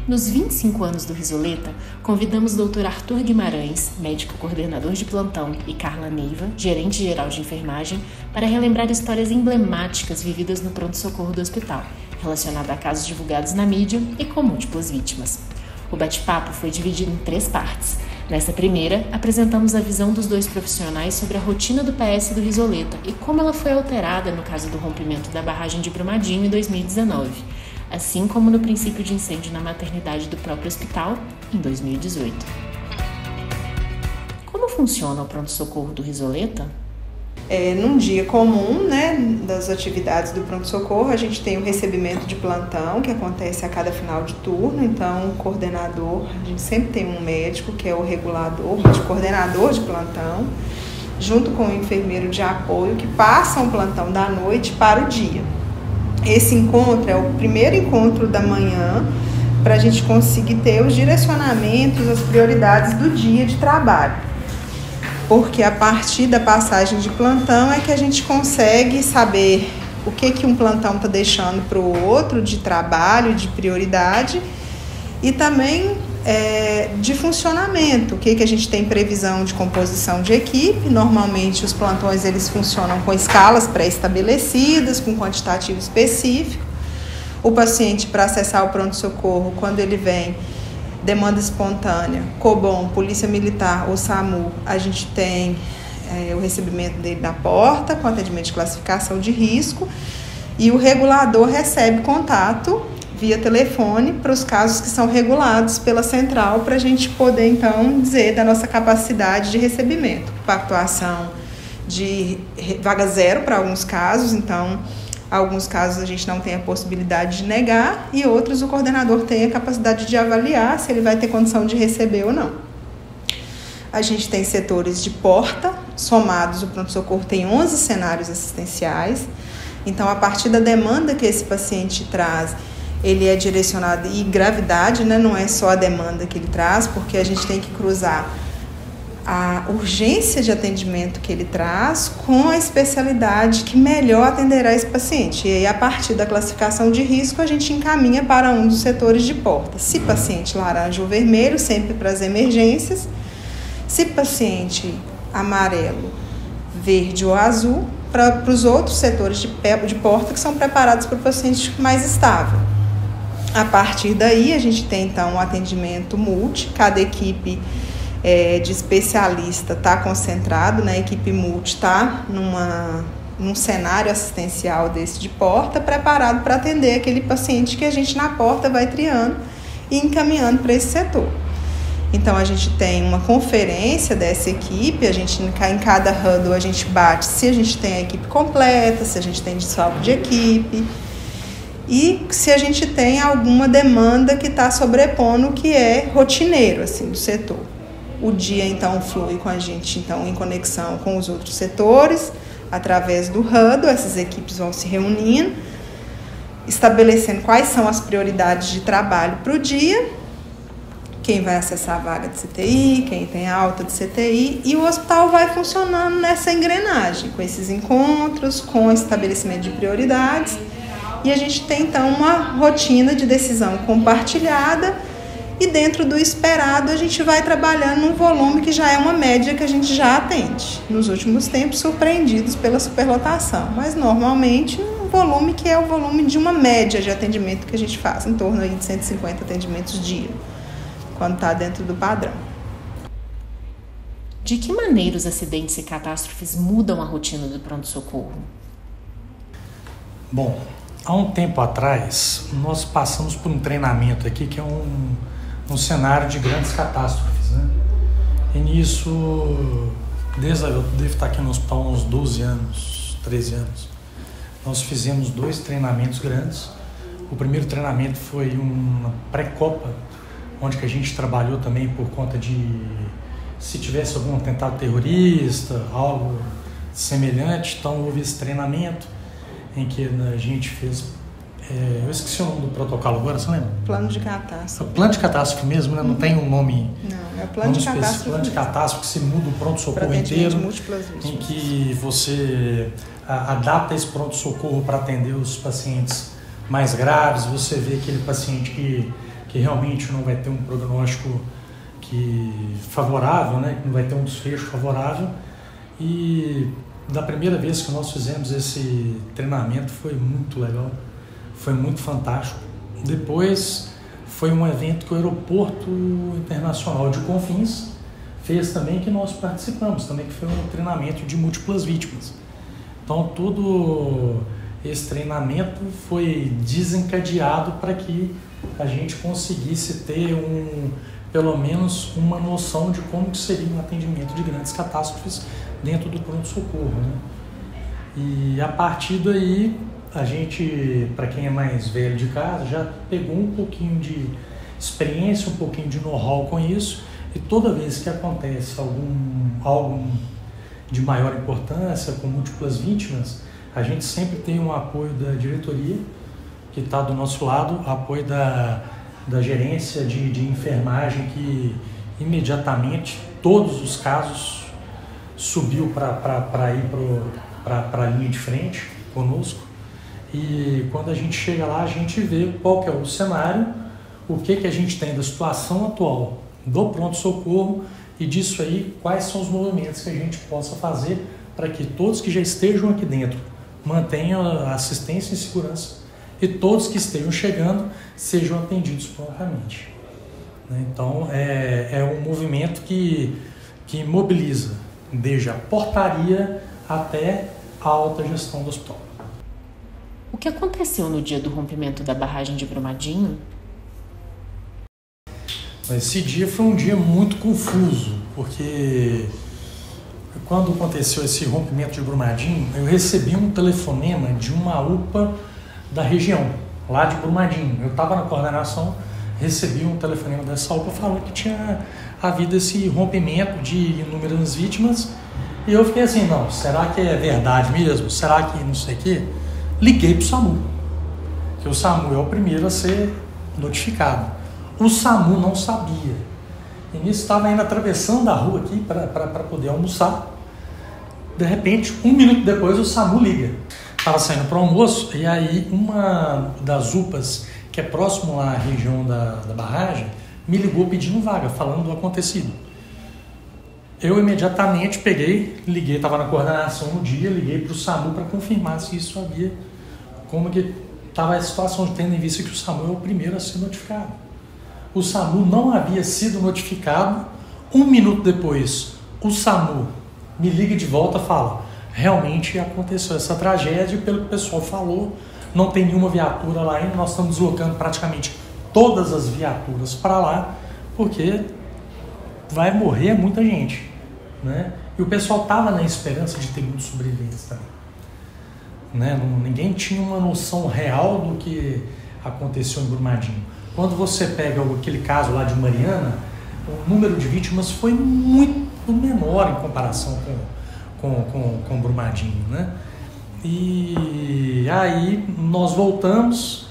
Nos 25 anos do Risoleta, convidamos o Dr. Arthur Guimarães, médico coordenador de plantão, e Carla Neiva, gerente geral de enfermagem, para relembrar histórias emblemáticas vividas no pronto-socorro do hospital, relacionada a casos divulgados na mídia e com múltiplas vítimas. O bate-papo foi dividido em 3 partes. Nessa primeira, apresentamos a visão dos 2 profissionais sobre a rotina do PS do Risoleta e como ela foi alterada no caso do rompimento da barragem de Brumadinho em 2019, assim como no princípio de incêndio na maternidade do próprio hospital em 2018. Como funciona o pronto-socorro do Risoleta? Num dia comum, das atividades do pronto-socorro, a gente tem o recebimento de plantão, que acontece a cada final de turno. Então, o coordenador, a gente sempre tem um médico, que é o regulador, o coordenador de plantão, junto com o enfermeiro de apoio, que passam o plantão da noite para o dia. Esse encontro é o primeiro encontro da manhã, para a gente conseguir ter os direcionamentos, as prioridades do dia de trabalho. Porque a partir da passagem de plantão é que a gente consegue saber o que um plantão está deixando para o outro de trabalho, de prioridade e também de funcionamento, o que a gente tem previsão de composição de equipe. Normalmente os plantões eles funcionam com escalas pré-estabelecidas, com quantitativo específico. O paciente, para acessar o pronto-socorro, quando ele vem demanda espontânea, COBOM, Polícia Militar ou SAMU, a gente tem o recebimento dele na porta, com atendimento de classificação de risco, e o regulador recebe contato via telefone para os casos que são regulados pela central, para a gente poder, então, dizer da nossa capacidade de recebimento. Pactuação de vaga zero para alguns casos, então, alguns casos a gente não tem a possibilidade de negar e outros o coordenador tem a capacidade de avaliar se ele vai ter condição de receber ou não. A gente tem setores de porta, somados o pronto-socorro tem 11 cenários assistenciais. Então, a partir da demanda que esse paciente traz, ele é direcionado, e gravidade, não é só a demanda que ele traz, porque a gente tem que cruzar a urgência de atendimento que ele traz com a especialidade que melhor atenderá esse paciente. E aí, a partir da classificação de risco, a gente encaminha para um dos setores de porta. Se paciente laranja ou vermelho, sempre para as emergências. Se paciente amarelo, verde ou azul, para os outros setores de porta que são preparados para o paciente mais estável. A partir daí, a gente tem, então, um atendimento multi, cada equipe de especialista está concentrado, a equipe multi está num cenário assistencial desse de porta, preparado para atender aquele paciente que a gente na porta vai triando e encaminhando para esse setor. Então, a gente tem uma conferência dessa equipe, em cada huddle a gente bate se a gente tem a equipe completa, se a gente tem desfalque de equipe e se a gente tem alguma demanda que está sobrepondo que é rotineiro, assim, do setor. O dia, então, flui com a gente, então, em conexão com os outros setores, através do huddle, essas equipes vão se reunindo, estabelecendo quais são as prioridades de trabalho para o dia, quem vai acessar a vaga de CTI, quem tem alta de CTI, e o hospital vai funcionando nessa engrenagem, com esses encontros, com estabelecimento de prioridades, e a gente tem, então, uma rotina de decisão compartilhada. E dentro do esperado, a gente vai trabalhando num volume que já é uma média que a gente já atende. Nos últimos tempos, surpreendidos pela superlotação. Mas, normalmente, um volume que é o volume de uma média de atendimento que a gente faz, em torno aí de 150 atendimentos dia, quando está dentro do padrão. De que maneira os acidentes e catástrofes mudam a rotina do pronto-socorro? Bom, há um tempo atrás, nós passamos por um treinamento aqui que é um cenário de grandes catástrofes, E nisso, eu devo estar aqui no hospital há uns 12 anos, 13 anos. Nós fizemos 2 treinamentos grandes. O primeiro treinamento foi uma pré-copa, onde que a gente trabalhou também por conta de se tivesse algum atentado terrorista, algo semelhante. Então houve esse treinamento em que a gente fez... eu esqueci o nome do protocolo agora, você lembra? Plano de catástrofe. Plano de catástrofe mesmo, Não tem um nome... Não, é o plano de catástrofe. Plano de catástrofe, que você muda o pronto-socorro inteiro, em que você adapta esse pronto-socorro para atender os pacientes mais graves. Você vê aquele paciente que que realmente não vai ter um prognóstico favorável, né? Que não vai ter um desfecho favorável. E da primeira vez que nós fizemos esse treinamento foi muito legal, foi muito fantástico. Depois foi um evento que o Aeroporto Internacional de Confins fez também, que nós participamos também, que foi um treinamento de múltiplas vítimas. Então todo esse treinamento foi desencadeado para que a gente conseguisse ter pelo menos uma noção de como que seria um atendimento de grandes catástrofes dentro do pronto-socorro, né? E a partir daí, a gente, para quem é mais velho de casa, já pegou um pouquinho de experiência, um pouquinho de know-how com isso, e toda vez que acontece algo de maior importância, com múltiplas vítimas, a gente sempre tem um apoio da diretoria, que está do nosso lado, apoio da gerência de enfermagem, que imediatamente todos os casos subiu para ir para a linha de frente conosco. E quando a gente chega lá, a gente vê qual que é o cenário, o que a gente tem da situação atual do pronto-socorro, e disso aí quais são os movimentos que a gente possa fazer para que todos que já estejam aqui dentro mantenham a assistência e segurança, e todos que estejam chegando sejam atendidos prontamente. Então é um movimento que mobiliza desde a portaria até a alta gestão do hospital. O que aconteceu no dia do rompimento da barragem de Brumadinho? Esse dia foi um dia muito confuso, porque quando aconteceu esse rompimento de Brumadinho, eu recebi um telefonema de uma UPA da região, lá de Brumadinho. Eu estava na coordenação, recebi um telefonema dessa UPA falando que tinha havido esse rompimento de inúmeras vítimas, e eu fiquei assim, não, será que é verdade mesmo? Será que não sei o quê? Liguei para o SAMU, que o SAMU é o primeiro a ser notificado. O SAMU não sabia. E nisso estava indo atravessando a rua aqui para poder almoçar. De repente, 1 minuto depois, o SAMU liga. Estava saindo para o almoço, e aí uma das UPAs, que é próximo lá à região da barragem, me ligou pedindo vaga, falando do acontecido. Eu imediatamente liguei, estava na coordenação no dia, liguei para o SAMU para confirmar se isso havia, como que estava a situação, tendo em vista que o SAMU é o primeiro a ser notificado. O SAMU não havia sido notificado. 1 minuto depois, o SAMU me liga de volta e fala: realmente aconteceu essa tragédia, pelo que o pessoal falou, não tem nenhuma viatura lá ainda, nós estamos deslocando praticamente todas as viaturas para lá, porque vai morrer muita gente, né? E o pessoal estava na esperança de ter muitos sobreviventes também, né? Ninguém tinha uma noção real do que aconteceu em Brumadinho. Quando você pega aquele caso lá de Mariana, o número de vítimas foi muito menor em comparação com Brumadinho, né? E aí nós voltamos,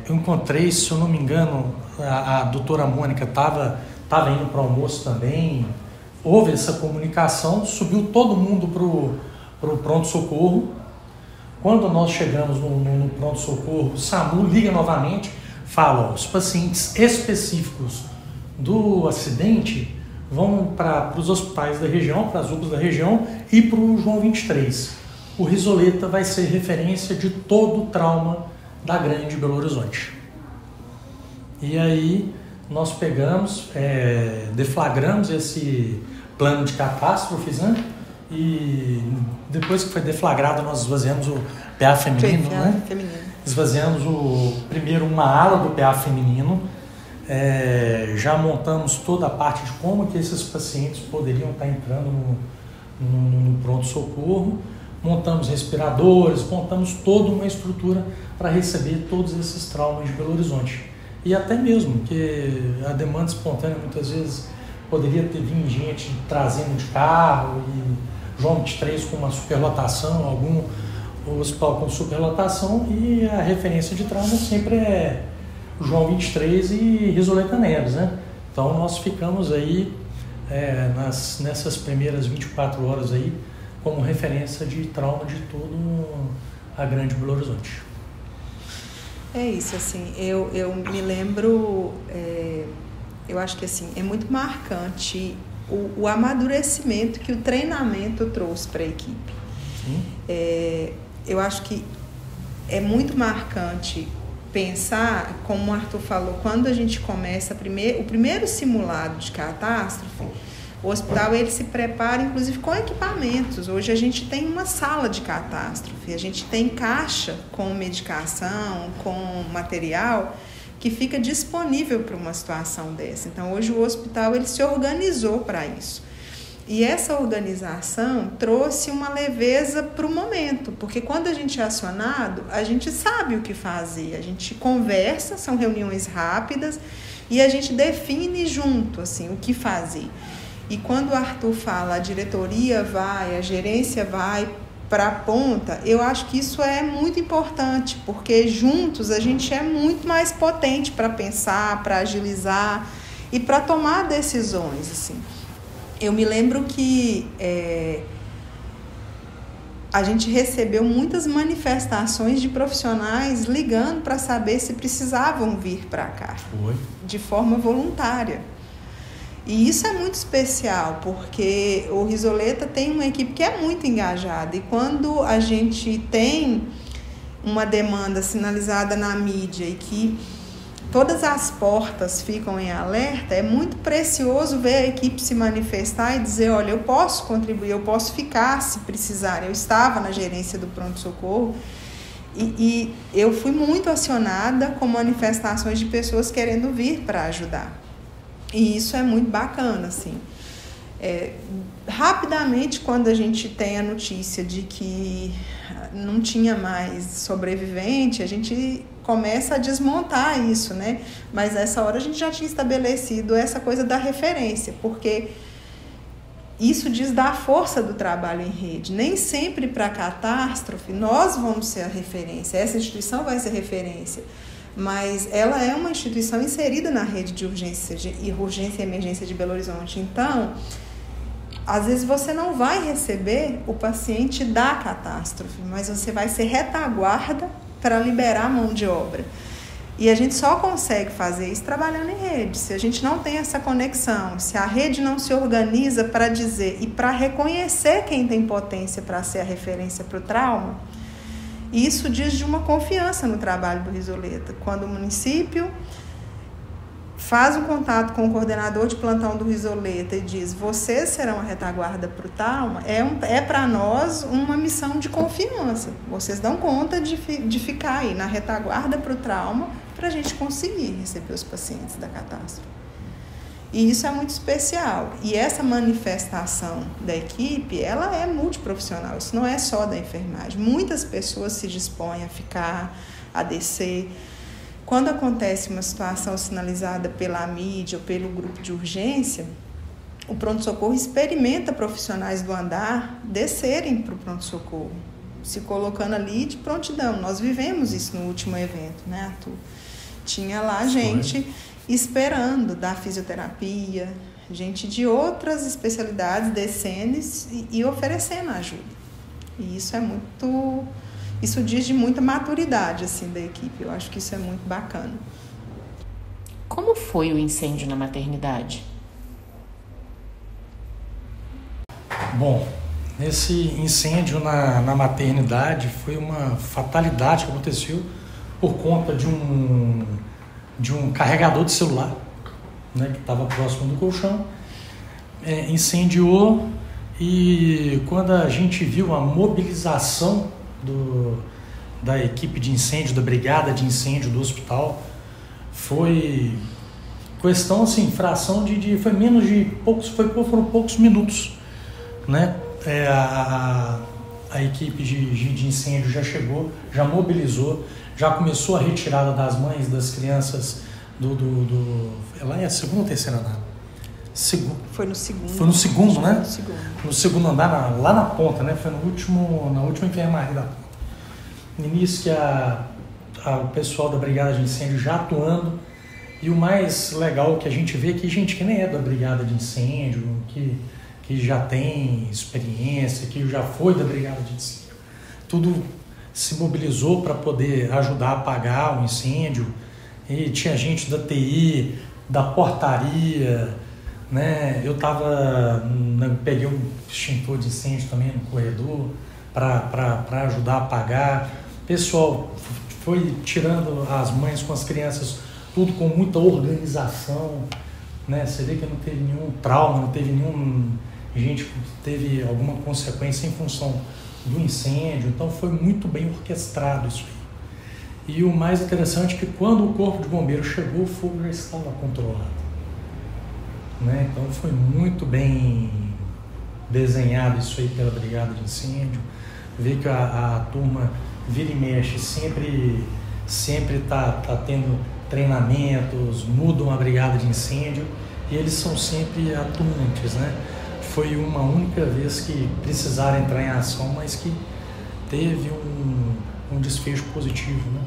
eu encontrei, se eu não me engano, a doutora Mônica estava indo para o almoço também, houve essa comunicação, subiu todo mundo para o pronto-socorro. Quando nós chegamos no pronto-socorro, o SAMU liga novamente, fala: os pacientes específicos do acidente vão para os hospitais da região, para as UPAs da região e para o João 23. O Risoleta vai ser referência de todo o trauma da Grande Belo Horizonte. E aí nós pegamos, deflagramos esse plano de catástrofes, né? E depois que foi deflagrado, nós esvaziamos o PA feminino, né? Esvaziamos primeiro uma ala do PA feminino, já montamos toda a parte de como que esses pacientes poderiam estar entrando no pronto-socorro, montamos respiradores, montamos toda uma estrutura para receber todos esses traumas de Belo Horizonte. E até mesmo que a demanda espontânea muitas vezes poderia ter vindo gente trazendo de carro, e João 23 com uma superlotação, algum hospital com superlotação, e a referência de trauma sempre é João 23 e Risoleta Neves, né? Então nós ficamos aí nessas primeiras 24 horas aí como referência de trauma de todo a Grande Belo Horizonte. É isso, assim, eu me lembro, eu acho que assim, é muito marcante o amadurecimento que o treinamento trouxe para a equipe. Eu acho que é muito marcante pensar, como o Arthur falou, quando a gente começa o primeiro simulado de catástrofe, o hospital ele se prepara inclusive com equipamentos. Hoje a gente tem uma sala de catástrofe, a gente tem caixa com medicação, com material que fica disponível para uma situação dessa. Então hoje o hospital ele se organizou para isso. E essa organização trouxe uma leveza para o momento, porque quando a gente é acionado, a gente sabe o que fazer, a gente conversa, são reuniões rápidas e a gente define junto assim, o que fazer. E quando o Arthur fala, a diretoria vai, a gerência vai para a ponta, eu acho que isso é muito importante, porque juntos a gente é muito mais potente para pensar, para agilizar e para tomar decisões, assim. Eu me lembro que a gente recebeu muitas manifestações de profissionais ligando para saber se precisavam vir para cá, de forma voluntária. E isso é muito especial, porque o Risoleta tem uma equipe que é muito engajada. E quando a gente tem uma demanda sinalizada na mídia e que todas as portas ficam em alerta, é muito precioso ver a equipe se manifestar e dizer, olha, eu posso contribuir, eu posso ficar se precisar. Eu estava na gerência do pronto-socorro e eu fui muito acionada com manifestações de pessoas querendo vir para ajudar. E isso é muito bacana, assim. Rapidamente, quando a gente tem a notícia de que não tinha mais sobrevivente, a gente começa a desmontar isso, né? Mas nessa hora a gente já tinha estabelecido essa coisa da referência, porque isso diz da força do trabalho em rede. Nem sempre para catástrofe nós vamos ser a referência, essa instituição vai ser referência. Mas ela é uma instituição inserida na rede de urgência e emergência de Belo Horizonte. Então, às vezes você não vai receber o paciente da catástrofe, mas você vai ser retaguarda para liberar a mão de obra. E a gente só consegue fazer isso trabalhando em rede. Se a gente não tem essa conexão, se a rede não se organiza para dizer e para reconhecer quem tem potência para ser a referência para o trauma, isso diz de uma confiança no trabalho do Risoleta. Quando o município faz um contato com o coordenador de plantão do Risoleta e diz, vocês serão a retaguarda para o trauma, é para nós uma missão de confiança. Vocês dão conta de ficar aí na retaguarda para o trauma para a gente conseguir receber os pacientes da catástrofe. E isso é muito especial. E essa manifestação da equipe, ela é multiprofissional. Isso não é só da enfermagem. Muitas pessoas se dispõem a ficar, a descer. Quando acontece uma situação sinalizada pela mídia ou pelo grupo de urgência, o pronto-socorro experimenta profissionais do andar descerem para o pronto-socorro, se colocando ali de prontidão. Nós vivemos isso no último evento, né, Arthur? Tinha lá gente esperando da fisioterapia, gente de outras especialidades descendo e oferecendo ajuda. E isso é muito... Isso diz de muita maturidade, assim, da equipe. Eu acho que isso é muito bacana. Como foi o incêndio na maternidade? Bom, esse incêndio na maternidade foi uma fatalidade que aconteceu por conta de um carregador de celular, né, que estava próximo do colchão, incendiou, e quando a gente viu a mobilização da equipe de incêndio, da brigada de incêndio do hospital, foi questão, assim, fração foi menos de poucos, foram poucos minutos, né? A equipe de incêndio já chegou, já mobilizou, já começou a retirada das mães, das crianças ela é a segunda ou terceira andar? Foi no segundo. Foi no segundo, né? No segundo. No segundo andar, lá na ponta, né? Foi na última enfermaria da ponta. No início que o pessoal da brigada de incêndio já atuando. E o mais legal que a gente vê é que gente que nem é da brigada de incêndio, que já tem experiência, que já foi da brigada de incêndio, tudo se mobilizou para poder ajudar a apagar o incêndio, e tinha gente da TI, da portaria, né? Eu peguei um extintor de incêndio também no corredor para ajudar a apagar. O pessoal foi tirando as mães com as crianças, tudo com muita organização, né? Você vê que não teve nenhum trauma, não teve gente que teve alguma consequência em função do incêndio, então foi muito bem orquestrado isso aí. E o mais interessante é que quando o corpo de bombeiros chegou, o fogo já estava controlado, né? Então foi muito bem desenhado isso aí pela brigada de incêndio. Vê que a turma vira e mexe, sempre tá tendo treinamentos, mudam a brigada de incêndio e eles são sempre atuantes, né? Foi uma única vez que precisaram entrar em ação, mas que teve um desfecho positivo, né?